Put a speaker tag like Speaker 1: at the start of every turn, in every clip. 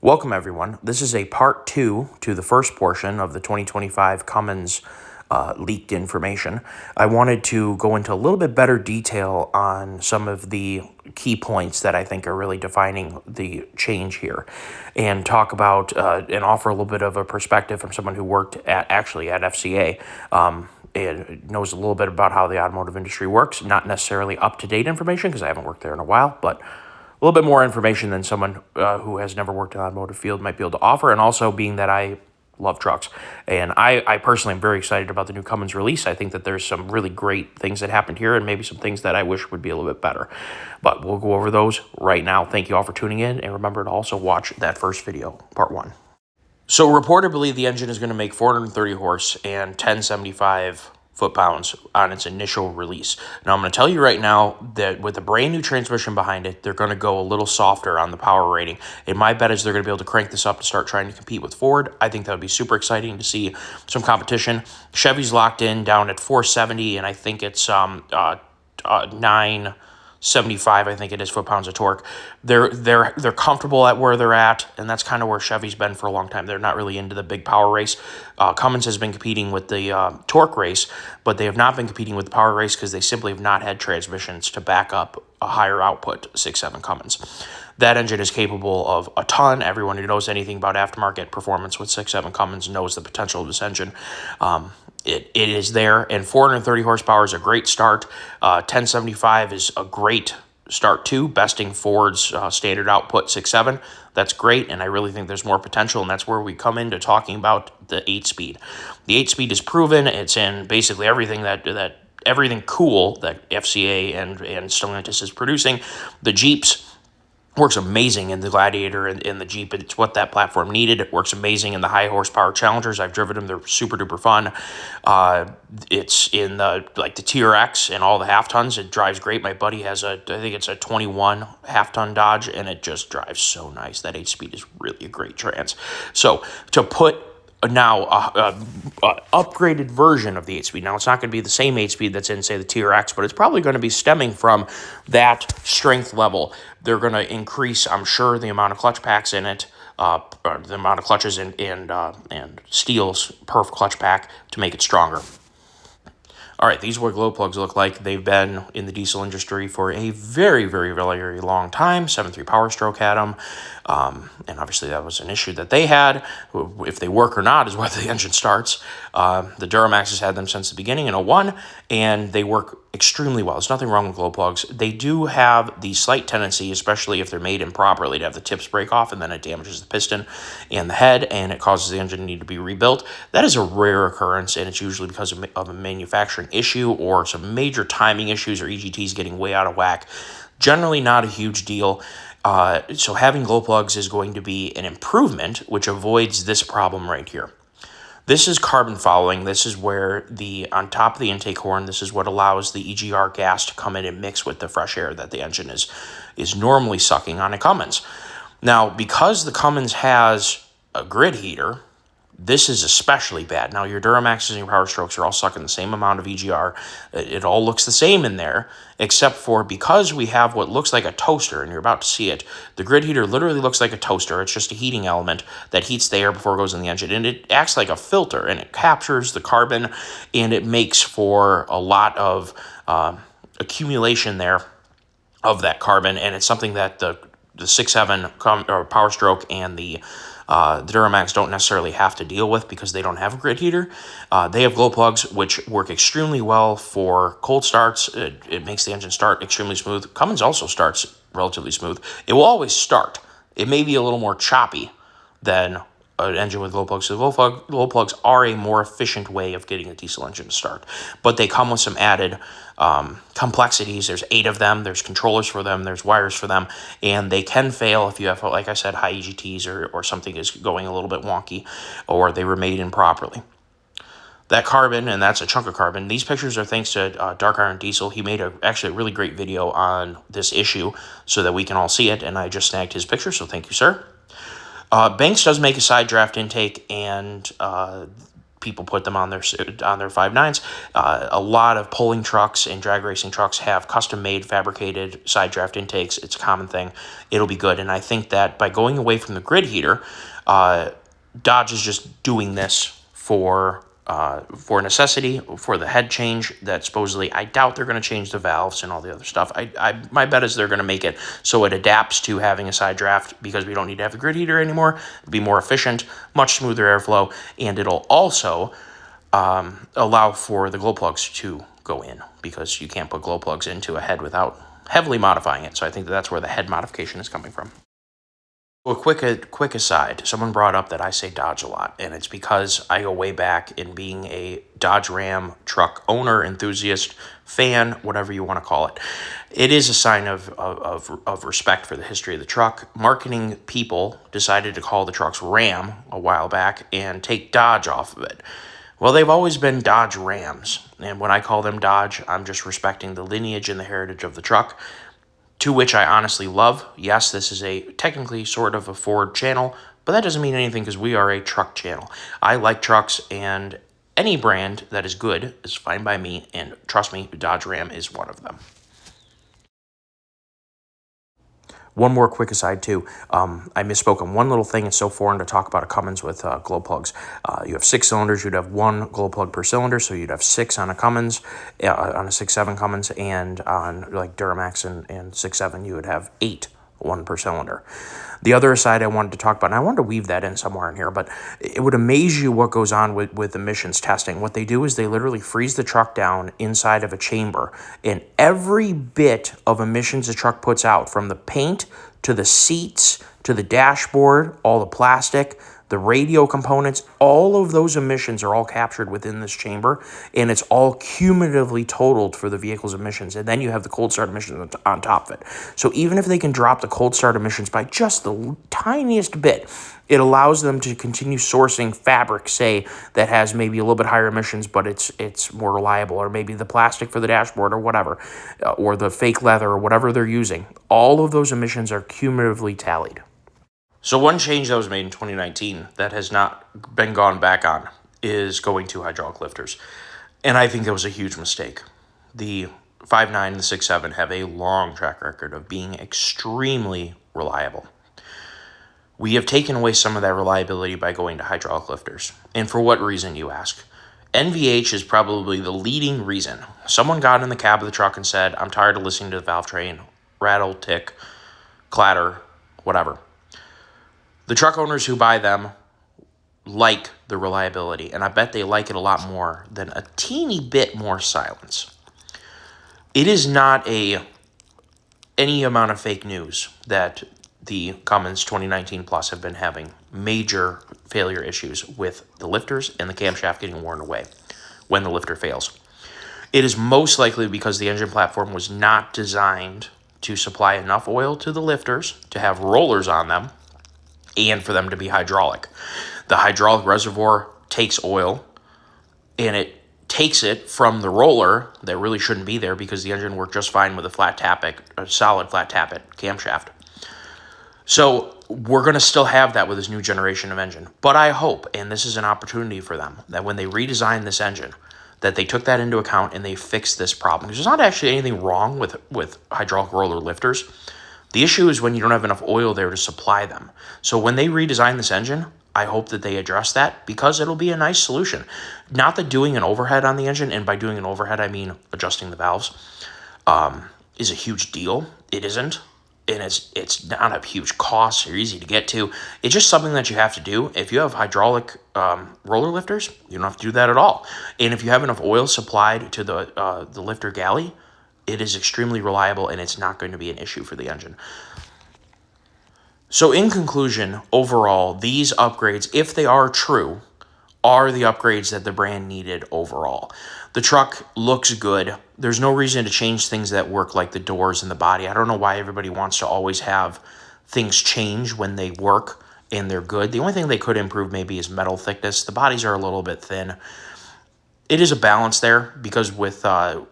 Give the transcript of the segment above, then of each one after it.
Speaker 1: Welcome everyone. This is a part 2 to the first portion of the 2025 Cummins leaked information. I wanted to go into a little bit better detail on some of the key points that I think are really defining the change here, and talk about and offer a little bit of a perspective from someone who worked at FCA. It knows a little bit about how the automotive industry works. Not necessarily up-to-date information because I haven't worked there in a while, but a little bit more information than someone who has never worked in the automotive field might be able to offer. And also being that I love trucks. And I personally am very excited about the new Cummins release. I think that there's some really great things that happened here and maybe some things that I wish would be a little bit better. But we'll go over those right now. Thank you all for tuning in. And remember to also watch that first video, part 1. So reportedly, the engine is going to make 430 horse and 1075 foot-pounds on its initial release. Now, I'm going to tell you right now that with a brand new transmission behind it, they're going to go a little softer on the power rating. And my bet is they're going to be able to crank this up to start trying to compete with Ford. I think that would be super exciting to see some competition. Chevy's locked in down at 470, and I think it's 975, I think it is, foot-pounds of torque. They're comfortable at where they're at, and that's kind of where Chevy's been for a long time. They're not really into the big power race. Cummins has been competing with the torque race, but they have not been competing with the power race because they simply have not had transmissions to back up a higher output 6.7 Cummins. That engine is capable of a ton. Everyone who knows anything about aftermarket performance with 6.7 Cummins knows the potential of this engine. It is there, and 430 horsepower is a great start. 1075 is a great start too, besting Ford's standard output 6.7. That's great, and I really think there's more potential, and that's where we come into talking about the 8-speed. The 8-speed is proven. It's in basically everything everything cool that FCA and Stellantis is producing. The Jeeps works amazing in the Gladiator and in the Jeep. It's what that platform needed. It works amazing in the high horsepower Challengers. I've driven them. They're super duper fun. It's in the TRX and all the half tons. It drives great. My buddy has I think it's a 21 half ton Dodge, and it just drives so nice. That 8-speed is really a great trans. So to put now a upgraded version of the 8-speed. Now, it's not going to be the same 8-speed that's in, say, the TRX, but it's probably going to be stemming from that strength level. They're going to increase, I'm sure, the amount of clutch packs in it, or the amount of clutches and steels per clutch pack to make it stronger. All right, these are what glow plugs look like. They've been in the diesel industry for a very, very, very long time. 7.3 powerstroke had them, and obviously that was an issue that they had. If they work or not is whether the engine starts. The Duramax has had them since the beginning in 01, and they work extremely well. There's nothing wrong with glow plugs. They do have the slight tendency, especially if they're made improperly, to have the tips break off, and then it damages the piston and the head, and it causes the engine to need to be rebuilt. That is a rare occurrence, and it's usually because of a manufacturing issue or some major timing issues or EGTs getting way out of whack. Generally not a huge deal. So having glow plugs is going to be an improvement, which avoids this problem right here. This is carbon fouling. This is where on top of the intake horn, this is what allows the EGR gas to come in and mix with the fresh air that the engine is normally sucking on a Cummins. Now, because the Cummins has a grid heater, this is especially bad. Now, your Duramaxes and your Powerstrokes are all sucking the same amount of EGR. It all looks the same in there, except for because we have what looks like a toaster, and you're about to see it, the grid heater literally looks like a toaster. It's just a heating element that heats the air before it goes in the engine, and it acts like a filter, and it captures the carbon, and it makes for a lot of accumulation there of that carbon, and it's something that the 6.7 Powerstroke and the Duramax don't necessarily have to deal with because they don't have a grid heater. They have glow plugs, which work extremely well for cold starts. It makes the engine start extremely smooth. Cummins also starts relatively smooth. It will always start. It may be a little more choppy than an engine with glow plugs. So glow plugs are a more efficient way of getting a diesel engine to start, but they come with some added complexities. There's 8 of them. There's controllers for them. There's wires for them, and they can fail if you have, like I said, high EGTs or something is going a little bit wonky, or they were made improperly. That carbon, and that's a chunk of carbon. These pictures are thanks to Dark Iron Diesel. He made actually a really great video on this issue so that we can all see it, and I just snagged his picture, so thank you, sir. Banks does make a side draft intake, and people put them on their 5.9s. A lot of pulling trucks and drag racing trucks have custom-made, fabricated side draft intakes. It's a common thing. It'll be good. And I think that by going away from the grid heater, Dodge is just doing this for necessity, for the head change that supposedly, I doubt they're going to change the valves and all the other stuff. My bet is they're going to make it so it adapts to having a side draft, because we don't need to have the grid heater anymore. It'll be more efficient, much smoother airflow, and it'll also allow for the glow plugs to go in, because you can't put glow plugs into a head without heavily modifying it. So I think that's where the head modification is coming from. Well, quick aside, someone brought up that I say Dodge a lot, and it's because I go way back in being a Dodge Ram truck owner, enthusiast, fan, whatever you want to call it. It is a sign of respect for the history of the truck. Marketing people decided to call the trucks Ram a while back and take Dodge off of it. Well, they've always been Dodge Rams, and when I call them Dodge, I'm just respecting the lineage and the heritage of the truck, to which I honestly love. Yes, this is technically sort of a Ford channel, but that doesn't mean anything because we are a truck channel. I like trucks, and any brand that is good is fine by me, and trust me, Dodge Ram is one of them. One more quick aside, too. I misspoke on one little thing. It's so foreign to talk about a Cummins with glow plugs. You have 6 cylinders. You'd have 1 glow plug per cylinder, so you'd have 6 on a Cummins, on a 6.7 Cummins, and on like Duramax and 6.7, you would have 8, 1 per cylinder. The other side I wanted to talk about, and I wanted to weave that in somewhere in here, but it would amaze you what goes on with emissions testing. What they do is they literally freeze the truck down inside of a chamber, and every bit of emissions the truck puts out, from the paint to the seats to the dashboard, all the plastic, the radio components, all of those emissions are all captured within this chamber, and it's all cumulatively totaled for the vehicle's emissions. And then you have the cold start emissions on top of it. So even if they can drop the cold start emissions by just the tiniest bit, it allows them to continue sourcing fabric, say, that has maybe a little bit higher emissions, but it's more reliable, or maybe the plastic for the dashboard or whatever, or the fake leather or whatever they're using. All of those emissions are cumulatively tallied. So one change that was made in 2019 that has not been gone back on is going to hydraulic lifters. And I think it was a huge mistake. The 5.9 and the 6.7 have a long track record of being extremely reliable. We have taken away some of that reliability by going to hydraulic lifters. And for what reason, you ask? NVH is probably the leading reason. Someone got in the cab of the truck and said, I'm tired of listening to the valve train rattle, tick, clatter, whatever. The truck owners who buy them like the reliability, and I bet they like it a lot more than a teeny bit more silence. It is not any amount of fake news that the Cummins 2019 Plus have been having major failure issues with the lifters and the camshaft getting worn away when the lifter fails. It is most likely because the engine platform was not designed to supply enough oil to the lifters to have rollers on them, and for them to be hydraulic. The hydraulic reservoir takes oil, and it takes it from the roller that really shouldn't be there, because the engine worked just fine with a solid flat tappet camshaft. So we're going to still have that with this new generation of engine. But I hope, and this is an opportunity for them, that when they redesign this engine, that they took that into account and they fixed this problem. Because there's not actually anything wrong with hydraulic roller lifters. The issue is when you don't have enough oil there to supply them. So when they redesign this engine, I hope that they address that, because it'll be a nice solution. Not that doing an overhead on the engine, and by doing an overhead, I mean adjusting the valves, is a huge deal. It isn't. And it's not a huge cost or easy to get to. It's just something that you have to do. If you have hydraulic roller lifters, you don't have to do that at all. And if you have enough oil supplied to the lifter galley, it is extremely reliable, and it's not going to be an issue for the engine. So in conclusion, overall, these upgrades, if they are true, are the upgrades that the brand needed overall. The truck looks good. There's no reason to change things that work, like the doors and the body. I don't know why everybody wants to always have things change when they work and they're good. The only thing they could improve maybe is metal thickness. The bodies are a little bit thin. it is a balance there, because with a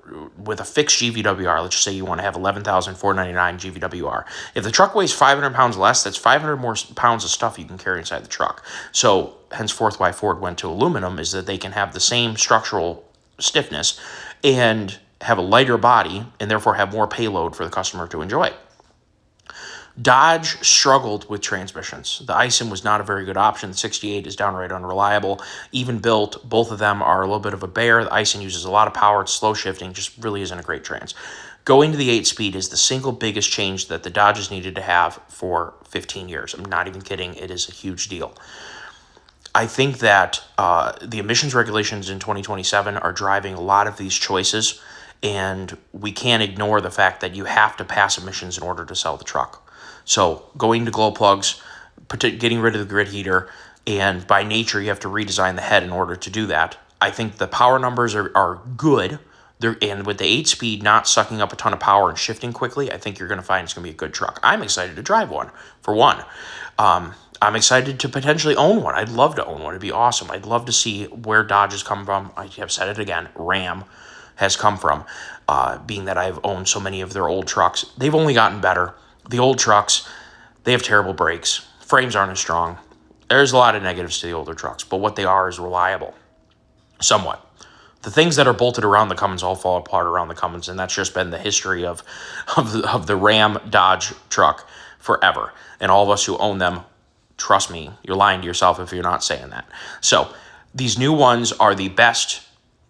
Speaker 1: fixed GVWR, let's just say you want to have 11,499 GVWR. If the truck weighs 500 pounds less, that's 500 more pounds of stuff you can carry inside the truck. So henceforth why Ford went to aluminum is that they can have the same structural stiffness and have a lighter body and therefore have more payload for the customer to enjoy. Dodge struggled with transmissions. The Ison was not a very good option. The 68 is downright unreliable. Even built, both of them are a little bit of a bear. The Ison uses a lot of power. It's slow shifting, just really isn't a great trans. Going to the 8-speed is the single biggest change that the Dodges needed to have for 15 years. I'm not even kidding. It is a huge deal. I think that the emissions regulations in 2027 are driving a lot of these choices, and we can't ignore the fact that you have to pass emissions in order to sell the truck. So going to glow plugs, getting rid of the grid heater, and by nature you have to redesign the head in order to do that. I think the power numbers are good. And with the 8-speed not sucking up a ton of power and shifting quickly, I think you're going to find it's going to be a good truck. I'm excited to drive one, for one. I'm excited to potentially own one. I'd love to own one. It'd be awesome. I'd love to see where Dodge has come from. I have said it again, Ram has come from, being that I've owned so many of their old trucks. They've only gotten better. The old trucks, they have terrible brakes. Frames aren't as strong. There's a lot of negatives to the older trucks, but what they are is reliable, somewhat. The things that are bolted around the Cummins all fall apart around the Cummins, and that's just been the history of the Ram Dodge truck forever. And all of us who own them, trust me, you're lying to yourself if you're not saying that. So these new ones are the best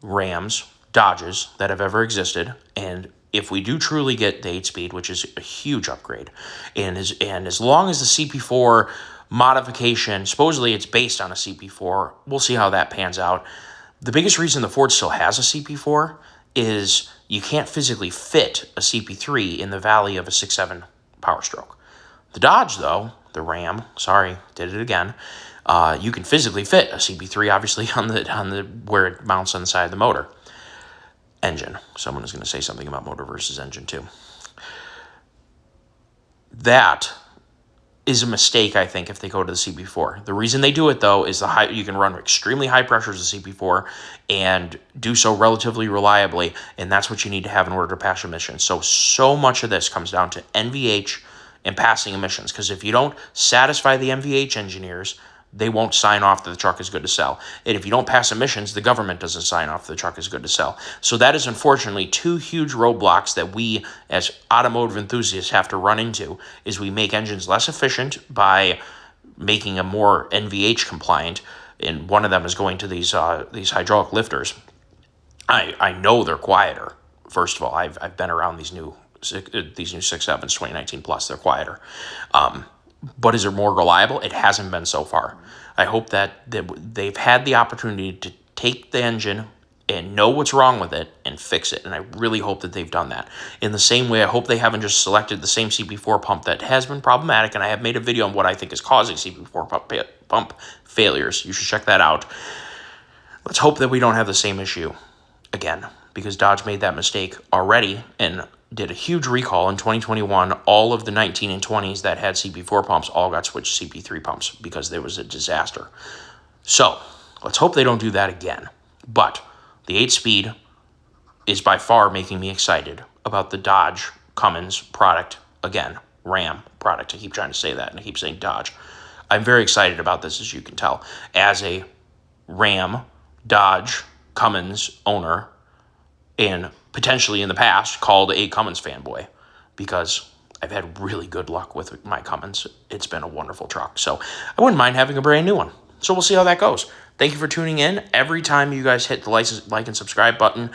Speaker 1: Rams, Dodges that have ever existed, and if we do truly get the 8-speed, which is a huge upgrade, and as long as the CP4 modification, supposedly it's based on a CP4, we'll see how that pans out. The biggest reason the Ford still has a CP4 is you can't physically fit a CP3 in the valley of a 6.7 powerstroke. The Dodge, though, the Ram, sorry, did it again, you can physically fit a CP3, obviously, on the where it mounts on the side of the motor. Engine. Someone is going to say something about motor versus engine too. That is a mistake, I think, if they go to the CP4. The reason they do it, though, is you can run extremely high pressures of CP4 and do so relatively reliably, and that's what you need to have in order to pass emissions. So much of this comes down to NVH and passing emissions, because if you don't satisfy the NVH engineers, they won't sign off that the truck is good to sell. And if you don't pass emissions, the government doesn't sign off that the truck is good to sell. So that is unfortunately two huge roadblocks that we as automotive enthusiasts have to run into, is we make engines less efficient by making them more NVH compliant. And one of them is going to these hydraulic lifters. I know they're quieter. First of all, I've been around these new 6.7s 2019 plus. They're quieter. But is it more reliable? It hasn't been so far. I hope that they've had the opportunity to take the engine and know what's wrong with it and fix it. And I really hope that they've done that. In the same way, I hope they haven't just selected the same CP4 pump that has been problematic. And I have made a video on what I think is causing CP4 pump failures. You should check that out. Let's hope that we don't have the same issue again, because Dodge made that mistake already and did a huge recall in 2021. All of the 19 and 20s that had CP4 pumps all got switched CP3 pumps because there was a disaster. So let's hope they don't do that again. But the 8-speed is by far making me excited about the Dodge Cummins product. Again, Ram product. I keep trying to say that and I keep saying Dodge. I'm very excited about this, as you can tell. As a Ram, Dodge, Cummins owner, and potentially in the past called a Cummins fanboy, because I've had really good luck with my Cummins. It's been a wonderful truck. So I wouldn't mind having a brand new one. So we'll see how that goes. Thank you for tuning in. Every time you guys hit the like and subscribe buttons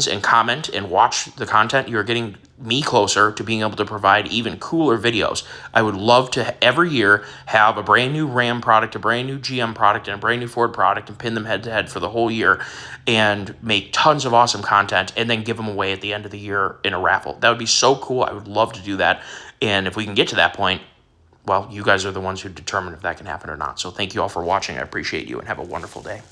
Speaker 1: and comment and watch the content, you're getting me closer to being able to provide even cooler videos. I would love to every year have a brand new Ram product, a brand new GM product, and a brand new Ford product, and pin them head to head for the whole year and make tons of awesome content and then give them away at the end of the year in a raffle. That would be so cool. I would love to do that. And if we can get to that point, well, you guys are the ones who determine if that can happen or not. So thank you all for watching. I appreciate you and have a wonderful day.